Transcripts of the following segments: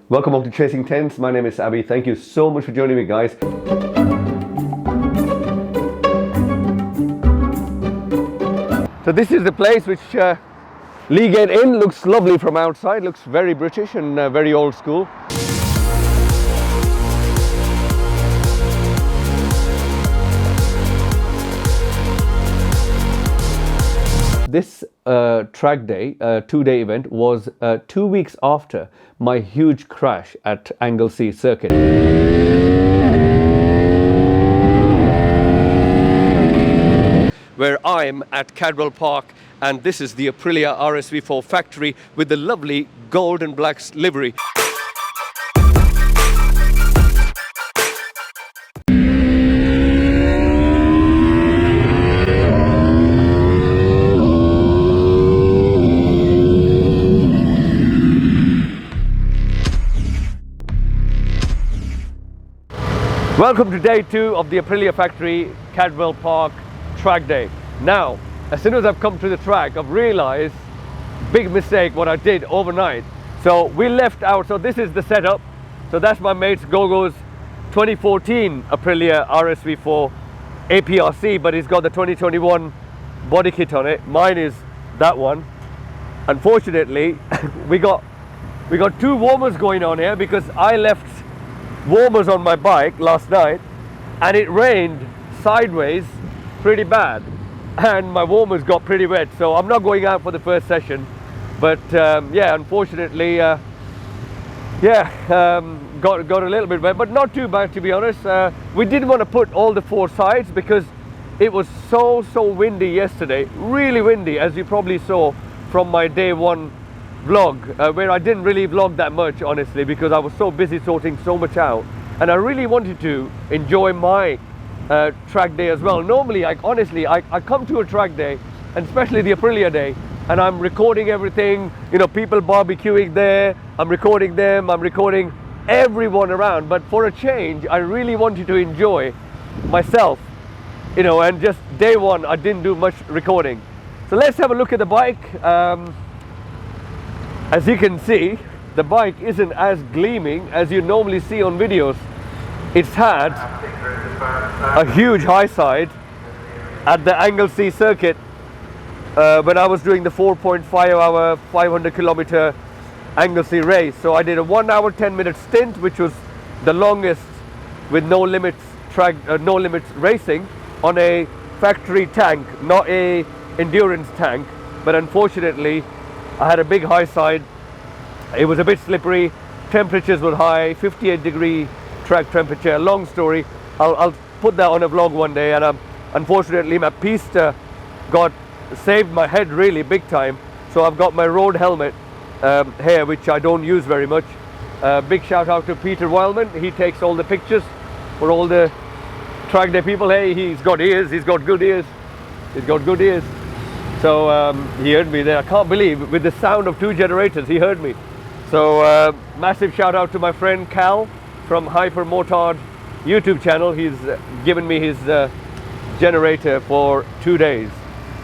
Welcome up to Chasing Tents. My name is Abby. Thank you so much for joining me, guys. So this is the place which Lee Gate Inn. Looks lovely from outside, looks very British and very old school. This track day, two-day event, was 2 weeks after my huge crash at Anglesey Circuit. Where I'm at Cadwell Park, and this is the Aprilia RSV4 factory with the lovely gold and black livery. Welcome to day 2 of the Aprilia Factory Cadwell Park Trackday. Now, as soon as I've come to the track, I've realized big mistake what I did overnight. So we left out, so this is the setup. So that's my mate's Gogo's 2014 Aprilia RSV4 APRC, but it's got the 2021 body kit on it. Mine is that one. Unfortunately, we got 2 warmers going on here because I left warmers on my bike last night and it rained sideways pretty bad and my warmers got pretty wet, so I'm not going out for the first session. But yeah, unfortunately got a little bit wet, but not too bad, to be honest. We didn't want to put all the 4 sides because it was so windy yesterday, really windy, as you probably saw from my day 1 vlog, where I didn't really vlog that much, honestly, because I was so busy sorting so much out, and I really wanted to enjoy my track day as well. Normally, honestly, I come to a track day, and especially the Aprilia day, and I'm recording everything, you know, people barbecuing there, I'm recording them, I'm recording everyone around. But for a change, I really wanted to enjoy myself, you know, and just day 1 I didn't do much recording. So let's have a look at the bike. As you can see, the bike isn't as gleaming as you normally see on videos. It's had a huge high side at the Anglesey circuit when I was doing the 4.5 hour 500 kilometer Anglesey race. So I did a 1 hour 10-minute stint, which was the longest with no limits racing on a factory tank, not a endurance tank. But unfortunately, I had a big high side. It was a bit slippery, temperatures were high, 58-degree track temperature. Long story, I'll put that on a vlog one day. And unfortunately my pista saved my head really big time. So I've got my road helmet here, which I don't use very much. Big shout out to Peter Wildman. He takes all the pictures for all the track day people. Hey, he's got ears, he's got good ears. So he heard me there. I can't believe, with the sound of 2 generators, he heard me. So massive shout out to my friend Cal from Hyper Motard YouTube channel. He's given me his generator for 2 days.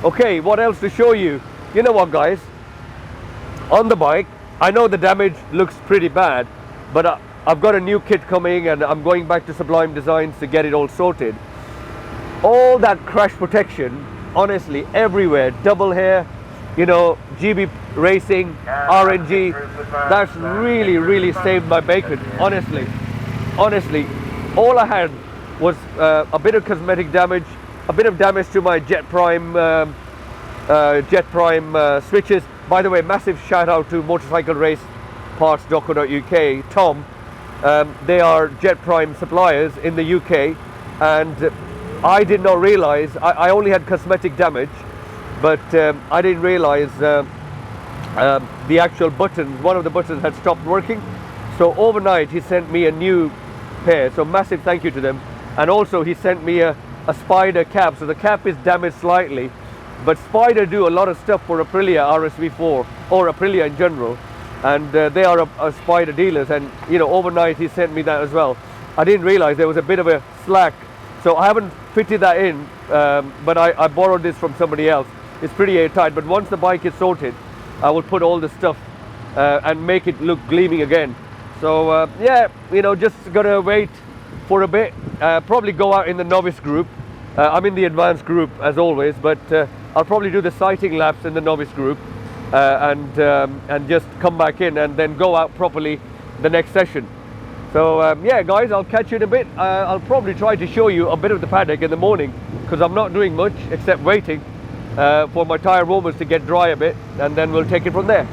Okay, what else to show you? You know what, guys? On the bike, I know the damage looks pretty bad, but I've got a new kit coming and I'm going back to Sublime Designs to get it all sorted. All that crash protection honestly, everywhere. Double hair, you know, GB Racing, RNG. That's really saved my bacon, honestly. Honestly, all I had was a bit of cosmetic damage, a bit of damage to my Jet Prime switches. By the way, massive shout out to Motorcycle Race Parts.co.uk, Tom. They are Jet Prime suppliers in the UK, and I did not realize, I only had cosmetic damage, but I didn't realize the actual buttons, one of the buttons had stopped working. So overnight he sent me a new pair, so massive thank you to them. And also he sent me a Spider cap, so the cap is damaged slightly, but Spider do a lot of stuff for Aprilia RSV4 or Aprilia in general, and they are a Spider dealers, and you know, overnight he sent me that as well. I didn't realize there was a bit of a slack, so I haven't fitted that in, but I borrowed this from somebody else. It's pretty airtight, but once the bike is sorted, I will put all the stuff and make it look gleaming again. So yeah, you know, just gotta wait for a bit, probably go out in the novice group. I'm in the advanced group as always, but I'll probably do the sighting laps in the novice group and just come back in and then go out properly the next session. So yeah guys, I'll catch you in a bit. I'll probably try to show you a bit of the paddock in the morning, because I'm not doing much except waiting for my tyre warmers to get dry a bit, and then we'll take it from there.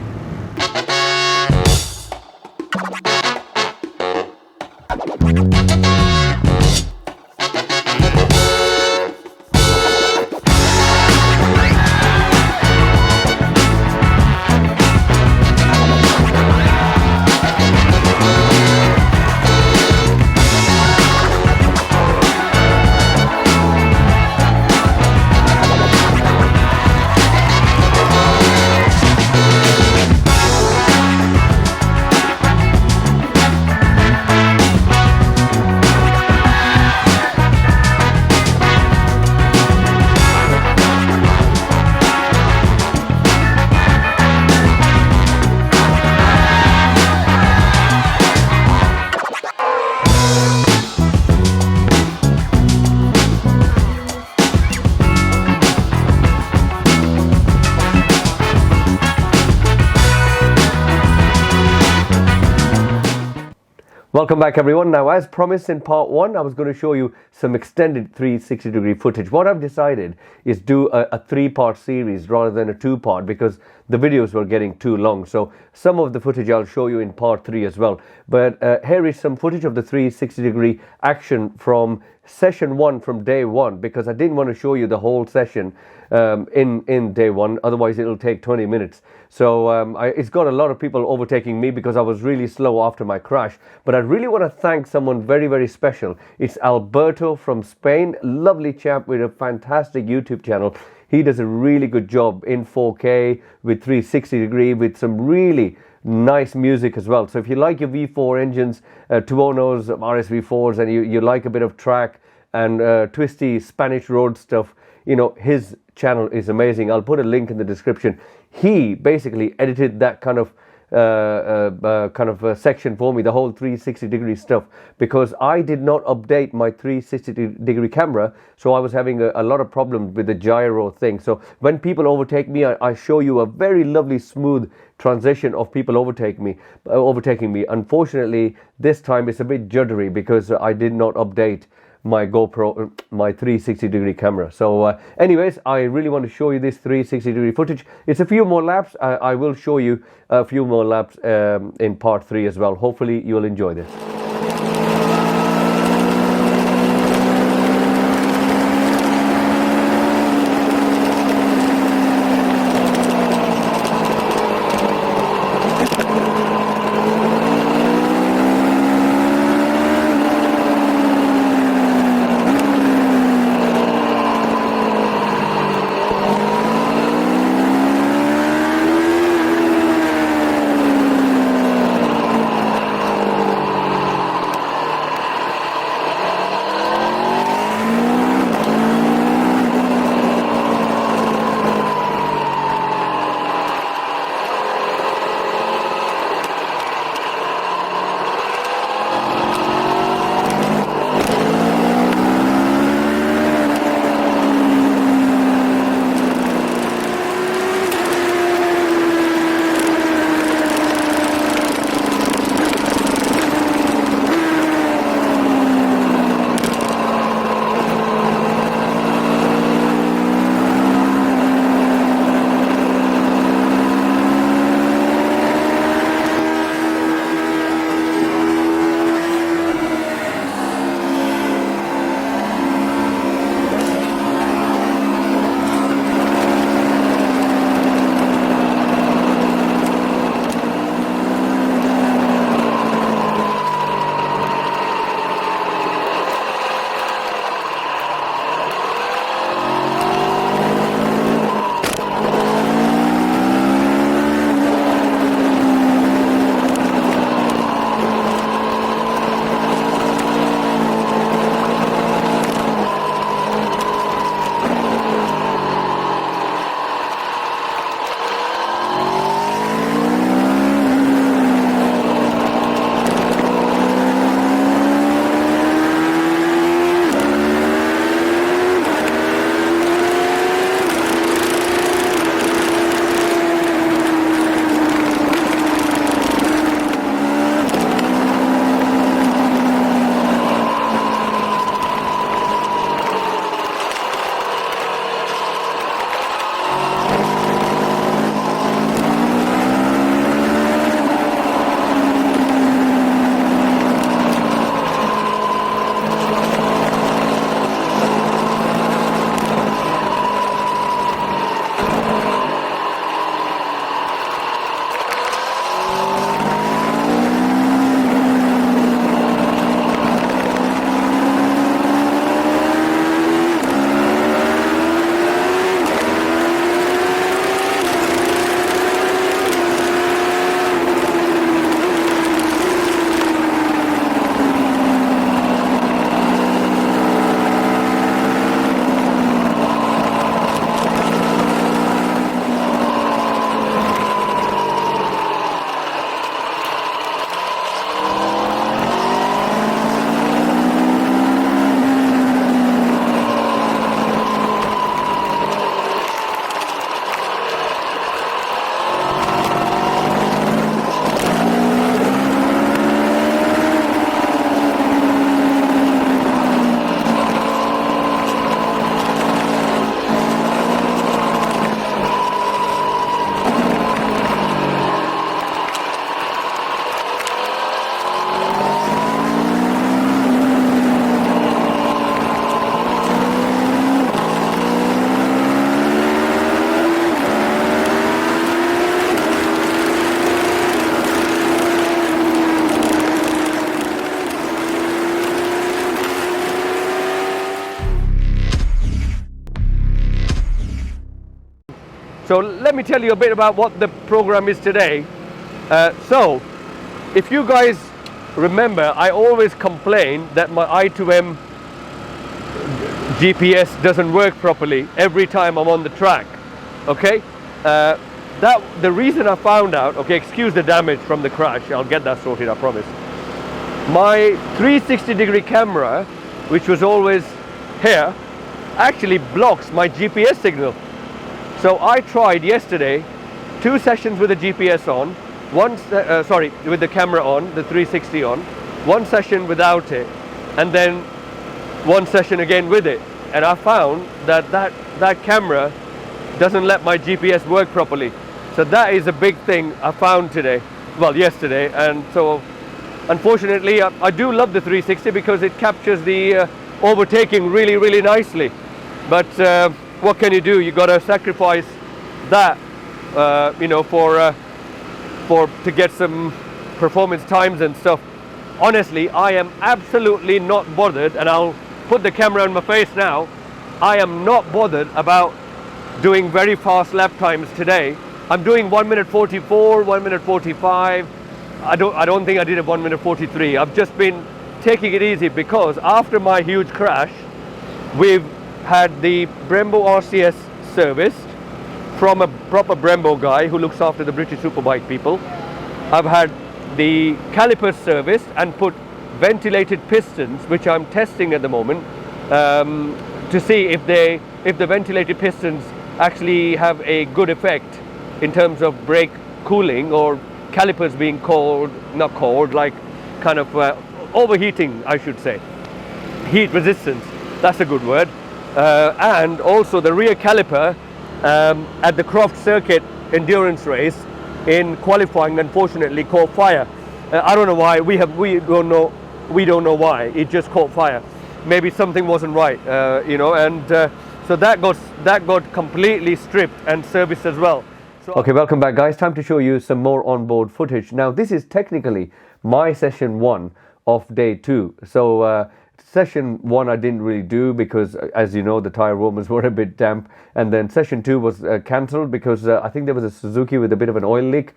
Welcome back everyone. Now, as promised in part one, I was going to show you some extended 360 degree footage. What I've decided is do a three-part series rather than a two-part, because the videos were getting too long. So some of the footage I'll show you in part three as well. But here is some footage of the 360 degree action from session one, from day one, because I didn't want to show you the whole session in day one, otherwise it'll take 20 minutes. So it's got a lot of people overtaking me because I was really slow after my crash. But I really want to thank someone very special. It's Alberto from Spain, lovely chap with a fantastic YouTube channel. He does a really good job in 4K with 360 degree with some really nice music as well. So if you like your V4 engines, 2.0s, RSV4s, and you like a bit of track and twisty Spanish road stuff, you know, his channel is amazing. I'll put a link in the description. He basically edited that kind of section for me, the whole 360 degree stuff, because I did not update my 360 degree camera, so I was having a lot of problems with the gyro thing. So when people overtake me, I show you a very lovely smooth transition of people overtaking me. Unfortunately, this time it's a bit juddery because I did not update my GoPro, my 360 degree camera. So anyways, I really want to show you this 360 degree footage. It's a few more laps. I will show you a few more laps in part three as well. Hopefully you'll enjoy this. So let me tell you a bit about what the program is today. So if you guys remember, I always complain that my I2M GPS doesn't work properly every time I'm on the track. Okay, the reason I found out, okay, excuse the damage from the crash, I'll get that sorted, I promise. My 360-degree camera, which was always here, actually blocks my GPS signal. So I tried yesterday 2 sessions with the GPS on, with the camera on, the 360 on, 1 session without it, and then 1 session again with it. And I found that camera doesn't let my GPS work properly. So that is a big thing I found today, well, yesterday. And so unfortunately I do love the 360 because it captures the overtaking really, really nicely. But what can you do? You got to sacrifice that, you know, to get some performance times and stuff. Honestly, I am absolutely not bothered, and I'll put the camera on my face now. I am not bothered about doing very fast lap times today. I'm doing 1 minute 44, 1 minute 45. I don't think I did a 1 minute 43. I've just been taking it easy because after my huge crash, we've had the Brembo RCS serviced from a proper Brembo guy who looks after the British Superbike people. I've had the calipers serviced and put ventilated pistons, which I'm testing at the moment, to see if the ventilated pistons actually have a good effect in terms of brake cooling or calipers being not cold, like kind of overheating, I should say. Heat resistance, that's a good word. And also the rear caliper at the Croft Circuit endurance race in qualifying, unfortunately, caught fire. I don't know why. We don't know why. It just caught fire. Maybe something wasn't right, you know. And so that got completely stripped and serviced as well. So, okay, welcome back, guys. Time to show you some more onboard footage. Now, this is technically my session 1 of day 2. So session 1 I didn't really do because, as you know, the tire warmers were a bit damp, and then session 2 was cancelled because I think there was a Suzuki with a bit of an oil leak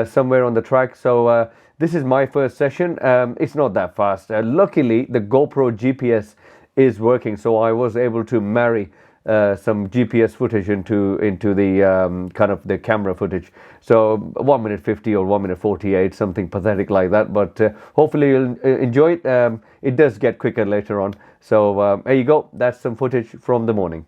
somewhere on the track. So this is my first session. It's not that fast. Luckily, the GoPro GPS is working, so I was able to marry some GPS footage into the kind of the camera footage. So 1 minute 50 or 1 minute 48, something pathetic like that. But hopefully you'll enjoy it. It does get quicker later on. So there you go. That's some footage from the morning.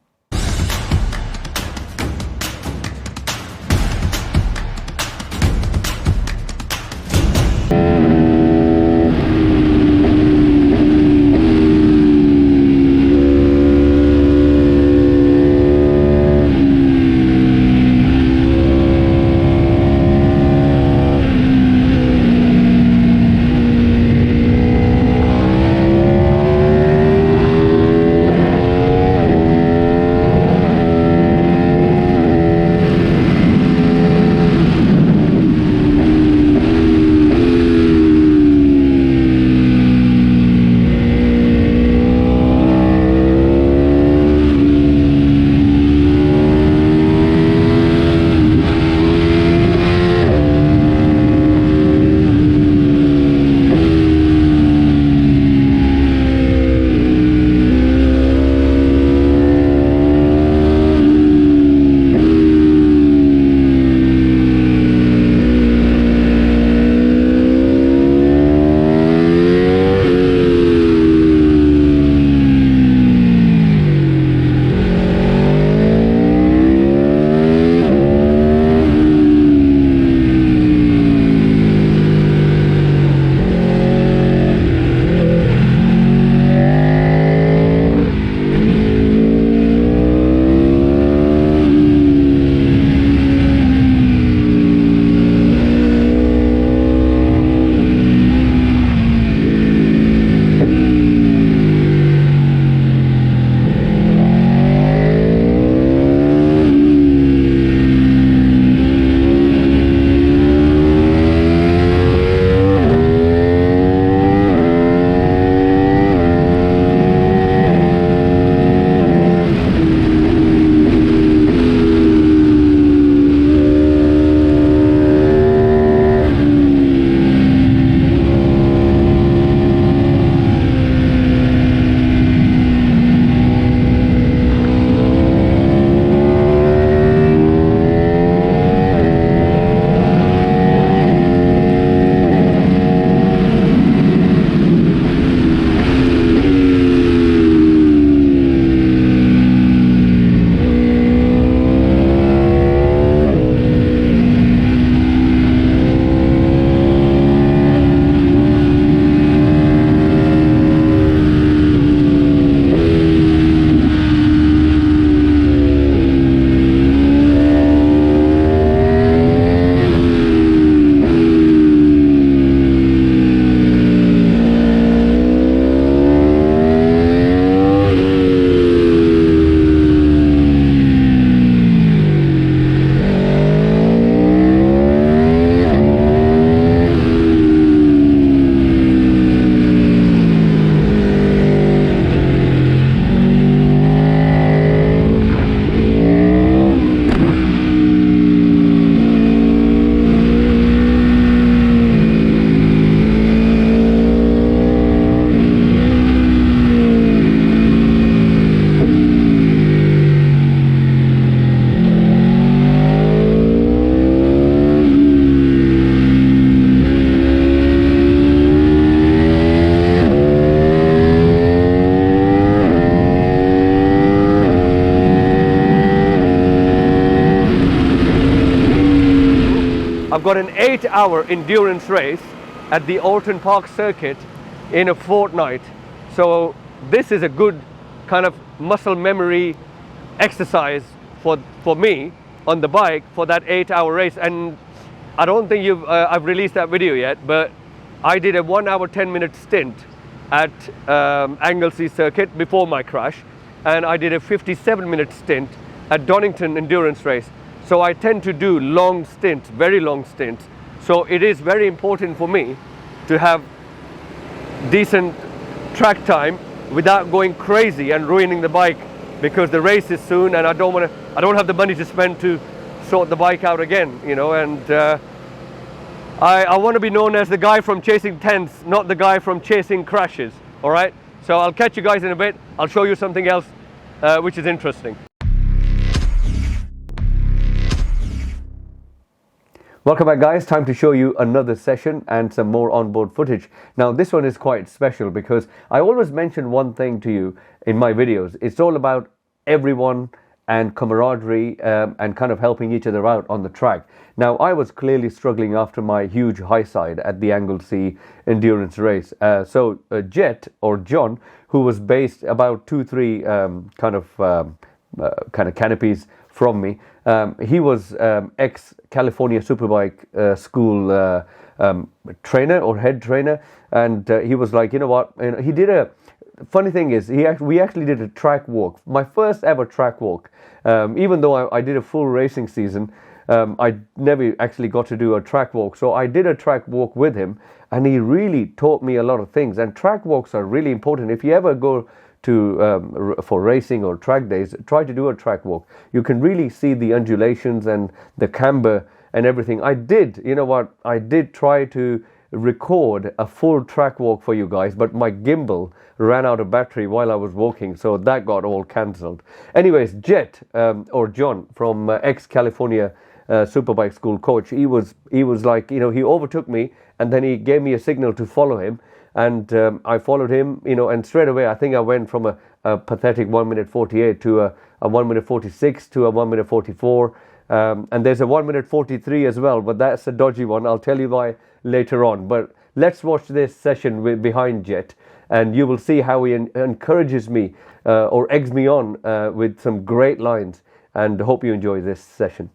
I've got an 8-hour endurance race at the Alton Park circuit in a fortnight. So this is a good kind of muscle memory exercise for me on the bike for that 8-hour race. And I don't think I've released that video yet, but I did a 1 hour 10-minute stint at Anglesey circuit before my crash, and I did a 57-minute stint at Donington endurance race. So I tend to do long stints, very long stints. So it is very important for me to have decent track time without going crazy and ruining the bike, because the race is soon and I don't have the money to spend to sort the bike out again, you know. And I want to be known as the guy from chasing tents, not the guy from chasing crashes. All right, so I'll catch you guys in a bit. I'll show you something else which is interesting. Welcome back, guys. Time to show you another session and some more onboard footage. Now this one is quite special because I always mention one thing to you in my videos. It's all about everyone and camaraderie and kind of helping each other out on the track. Now I was clearly struggling after my huge high side at the Anglesey endurance race. So Jet, or John, who was based about 2-3 kind of canopies from me, he was ex-California Superbike school trainer or head trainer, and he was like, you know what, he did a funny thing is we actually did a track walk, my first ever track walk. Even though I did a full racing season, I never actually got to do a track walk. So I did a track walk with him, and he really taught me a lot of things. And track walks are really important. If you ever go to for racing or track days, try to do a track walk. You can really see the undulations and the camber and everything. I did, you know what, I did try to record a full track walk for you guys, but my gimbal ran out of battery while I was walking, so that got all cancelled. Anyways, Jet, or John, from ex-California Superbike school coach, he was like, you know, he overtook me and then he gave me a signal to follow him. And I followed him, you know, and straight away I think I went from a pathetic 1 minute 48 to a 1 minute 46 to a 1 minute 44. And there's a 1 minute 43 as well, but that's a dodgy one. I'll tell you why later on. But let's watch this session behind Jet, and you will see how he encourages me or eggs me on with some great lines. And hope you enjoy this session.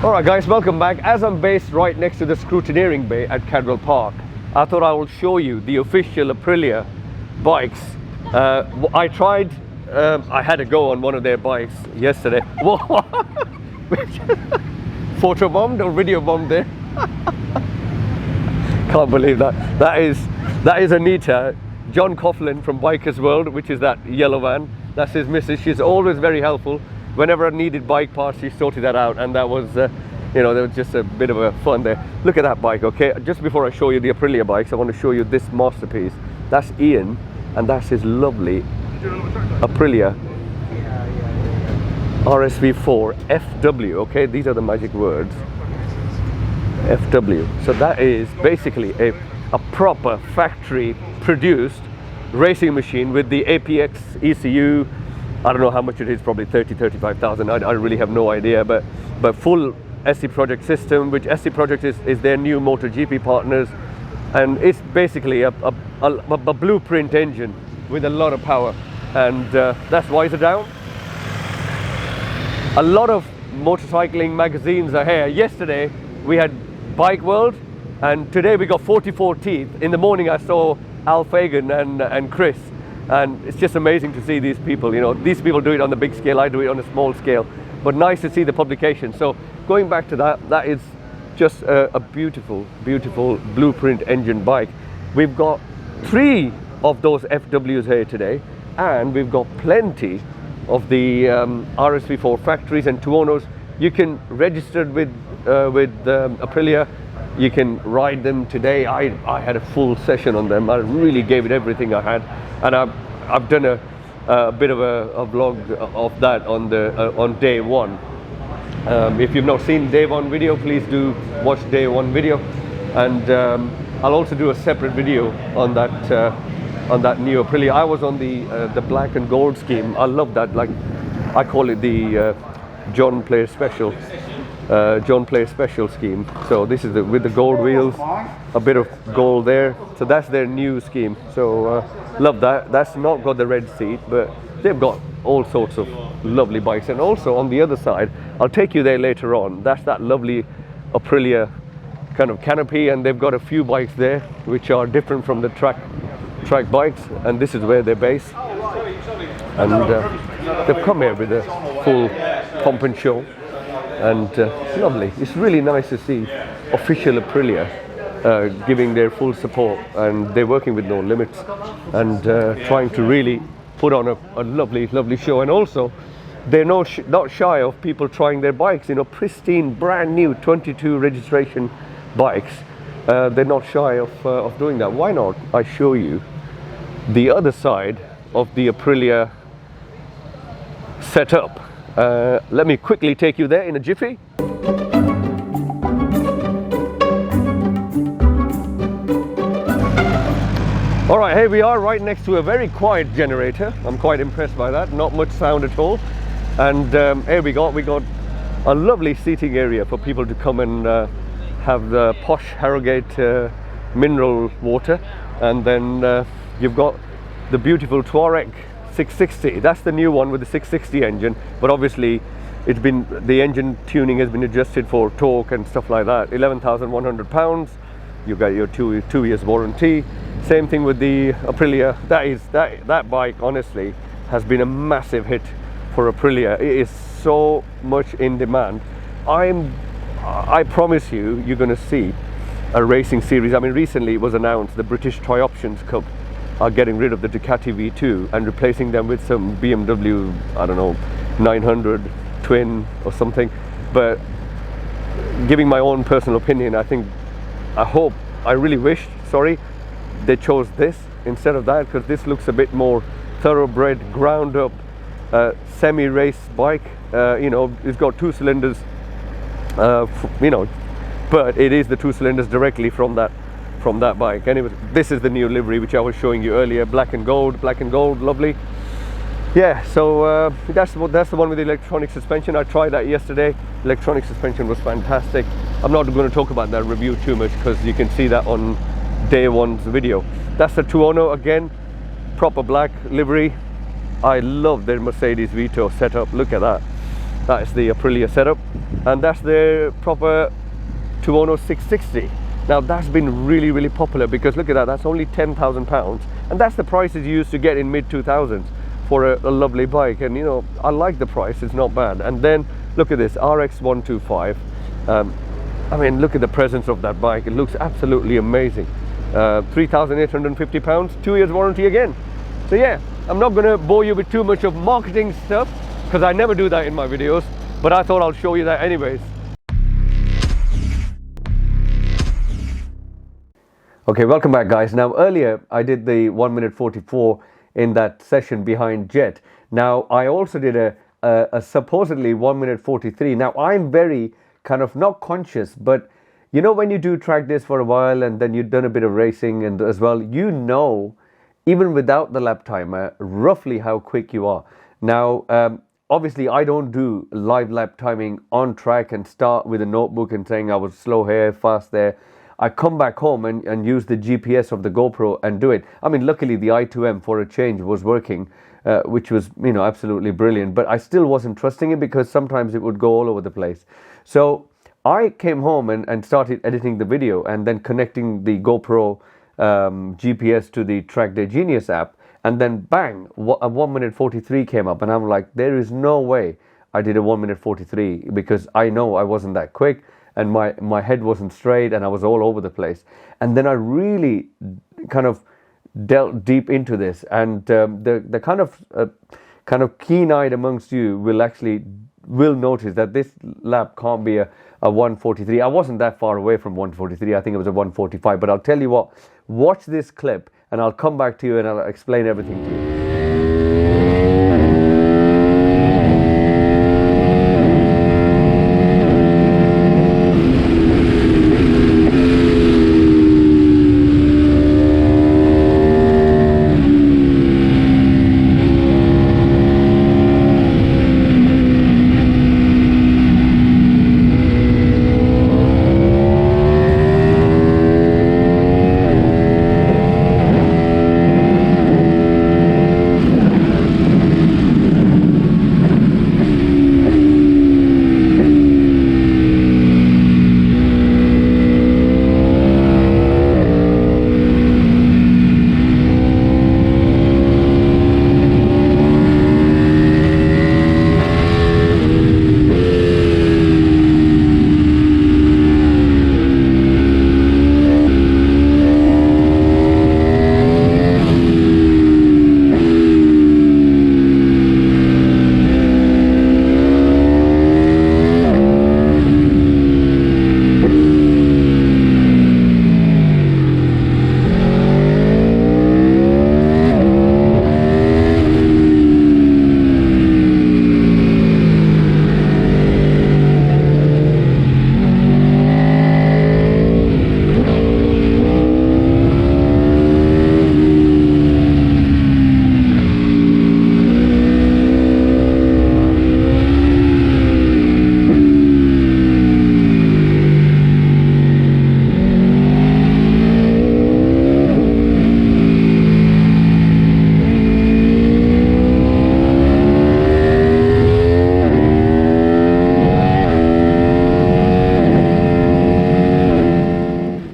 Alright guys, welcome back. As I'm based right next to the scrutineering bay at Cadwell Park, I thought I will show you the official Aprilia bikes. I tried, I had a go on one of their bikes yesterday. Photo bombed or video bombed there? Can't believe that. That is Anita, John Coughlin from Bikers World, which is that yellow van. That's his missus. She's always very helpful. Whenever I needed bike parts, she sorted that out, and that was, you know, there was just a bit of a fun there. Look at that bike, okay? Just before I show you the Aprilia bikes, I want to show you this masterpiece. That's Ian, and that's his lovely Aprilia RSV4 FW, okay? These are the magic words. FW. So that is basically a proper factory produced racing machine with the APX ECU. I don't know how much it is, probably 35,000. I really have no idea, but full SC Project system, which SC Project is their new MotoGP partners, and it's basically a blueprint engine with a lot of power, and that's why it's down. A lot of motorcycling magazines are here. Yesterday we had Bike World, and today we got 44 Teeth. In the morning I saw Al Fagan and Chris, and it's just amazing to see these people. You know, these people do it on the big scale, I do it on a small scale, but nice to see the publication. So going back to that is just a beautiful blueprint engine bike. We've got 3 of those FWs here today, and we've got plenty of the RSV4 factories and Tuonos. You can register with Aprilia. You can ride them today. I had a full session on them. I really gave it everything I had, and I've done a bit of a vlog of that on day one. If you've not seen day one video, please do watch day one video, and I'll also do a separate video on that new Aprilia. I was on the black and gold scheme. I love that. Like, I call it the John Player Special. John Player Special scheme. So this is with the gold wheels, a bit of gold there. So that's their new scheme. So love that. That's not got the red seat, but they've got all sorts of lovely bikes. And also on the other side, I'll take you there later on. That's that lovely Aprilia kind of canopy, and they've got a few bikes there which are different from the track bikes, and this is where they're based. And they've come here with a full pomp and show. And lovely. It's really nice to see official Aprilia giving their full support, and they're working with no limits, and trying to really put on a lovely show. And also they're not shy of people trying their bikes, you know, pristine brand new 22 registration bikes. They're not shy of doing that. Why not? I show you the other side of the Aprilia setup. Let me quickly take you there in a jiffy. All right, here we are right next to a very quiet generator. I'm quite impressed by that, not much sound at all. And here we got a lovely seating area for people to come and have the posh Harrogate mineral water. And then you've got the beautiful Touareg 660. That's the new one with the 660 engine, but obviously the engine tuning has been adjusted for torque and stuff like that. 11,100 pounds. You got your two years warranty. Same thing with the Aprilia. That bike honestly has been a massive hit for Aprilia. It is so much in demand. I promise you, you're going to see a racing series. I mean, recently it was announced the British Tri-Options Cup are getting rid of the Ducati V2 and replacing them with some BMW, I don't know, 900 twin or something. But giving my own personal opinion, I really wish, they chose this instead of that, because this looks a bit more thoroughbred, ground up, semi-race bike. You know, it's got 2 cylinders, you know, but it is the 2 cylinders directly from that bike. Anyway, this is the new livery which I was showing you earlier, black and gold, lovely. Yeah, so that's the one with the electronic suspension. I tried that yesterday. Electronic suspension was fantastic. I'm not going to talk about that review too much because you can see that on day one's video. That's the Tuono again, proper black livery. I love their Mercedes Vito setup. Look at that. That's the Aprilia setup, and that's the proper 210 660. Now that's been really popular, because look at that, that's only £10,000, and that's the prices you used to get in mid 2000s for a lovely bike. And you know, I like the price, it's not bad. And then look at this RX 125. I mean, look at the presence of that bike, it looks absolutely amazing. £3,850, 2 years warranty again. So yeah, I'm not going to bore you with too much of marketing stuff, because I never do that in my videos, but I thought I'll show you that anyways. Okay, welcome back guys. Now earlier I did the 1 minute 44 in that session behind Jet. Now I also did a supposedly 1 minute 43. Now I'm very kind of not conscious, but you know, when you do track this for a while and then you've done a bit of racing and as well, you know, even without the lap timer, roughly how quick you are. Now obviously I don't do live lap timing on track and start with a notebook and saying I was slow here, fast there. I come back home and use the GPS of the GoPro and do it. I mean, luckily the i2M for a change was working, which was, you know, absolutely brilliant, but I still wasn't trusting it because sometimes it would go all over the place. So I came home and started editing the video and then connecting the GoPro GPS to the Trackday Genius app, and then bang, a 1 minute 43 came up, and I'm like, there is no way I did a 1 minute 43, because I know I wasn't that quick. And my head wasn't straight and I was all over the place. And then I really kind of delved deep into this, and the kind of keen-eyed amongst you will notice that this lap can't be a 143. I wasn't that far away from 143. I think it was a 145. But I'll tell you what, watch this clip and I'll come back to you and I'll explain everything to you.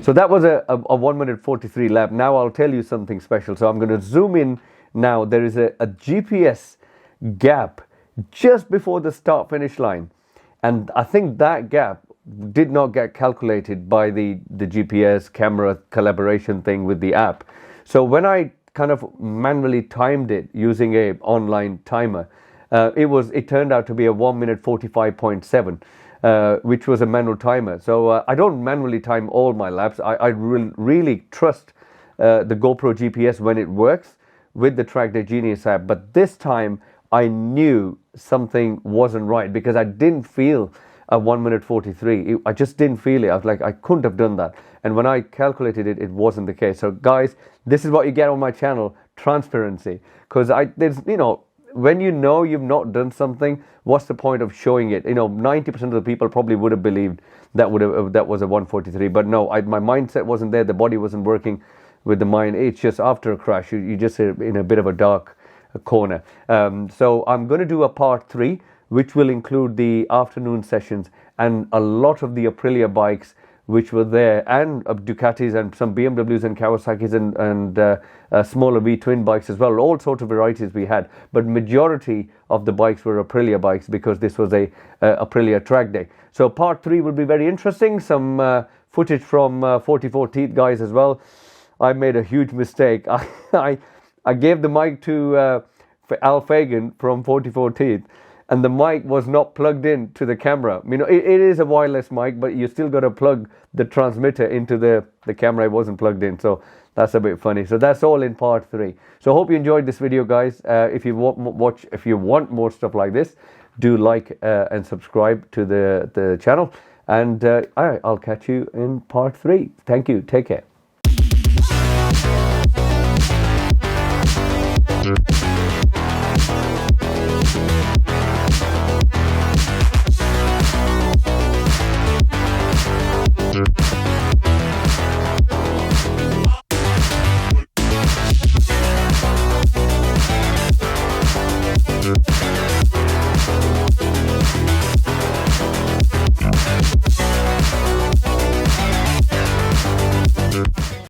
So that was a 1 minute 43 lap. Now I'll tell you something special. So I'm going to zoom in now. There is a GPS gap just before the start finish line. And I think that gap did not get calculated by the GPS camera collaboration thing with the app. So when I kind of manually timed it using a online timer, it turned out to be a 1 minute 45.7. Which was a manual timer. So I don't manually time all my laps. I really trust the GoPro GPS when it works with the Trackday Genius app. But this time I knew something wasn't right, because I didn't feel a 1 minute 43. I just didn't feel it. I was like, I couldn't have done that. And when I calculated it, it wasn't the case. So guys, this is what you get on my channel, transparency. Because when you know you've not done something, what's the point of showing it? 90% of the people probably would have believed that was a 143, but no, my mindset wasn't there. The body wasn't working with the mind. It's just after a crash, you just in a bit of a dark corner. So I'm going to do a part 3 which will include the afternoon sessions and a lot of the Aprilia bikes which were there, and Ducatis and some BMWs and Kawasaki's and smaller V-twin bikes as well. All sorts of varieties we had, but majority of the bikes were Aprilia bikes because this was a Aprilia track day. So part 3 will be very interesting. Some footage from 44 Teeth guys as well. I made a huge mistake. I gave the mic to Al Fagan from 44 Teeth, and the mic was not plugged in to the camera. You know, it is a wireless mic, but you still got to plug the transmitter into the camera. It wasn't plugged in, so that's a bit funny. So that's all in part 3. So I hope you enjoyed this video, guys. If you want more stuff like this, do like and subscribe to the channel, and I'll catch you in part 3. Thank you. Take care.